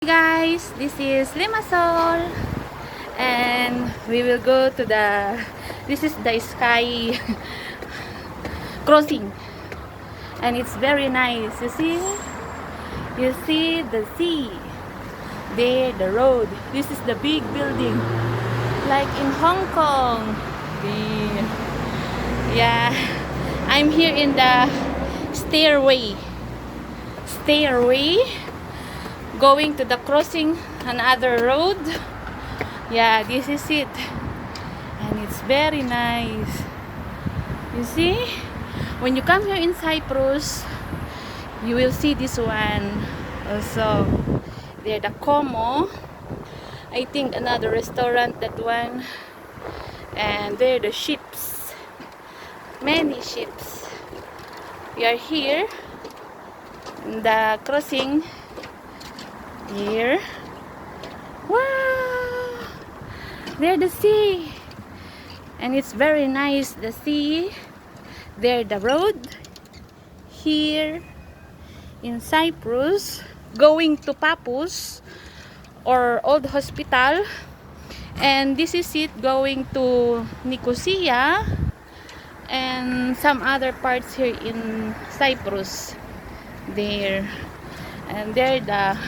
Guys, this is Limassol and we will go to this is the sky crossing and it's very nice. You see the sea there, the road. This is the big building like in Hong Kong. Yeah, I'm here in the stairway going to the crossing another road. Yeah, this is it and it's very nice. You see, when you come here in Cyprus you will see this one also. There the Como, I think another restaurant, that one, and there the ships, many ships. We are here in the crossing here. Wow, there the sea and it's very nice, the sea there, the road here in Cyprus going to Papus or Old Hospital, and this is it going to Nicosia and some other parts here in Cyprus there. And there the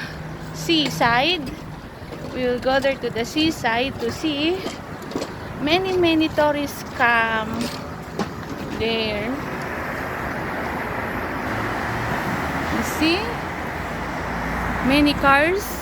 seaside. We will go there to the seaside to see. Many tourists come there. You see, many cars.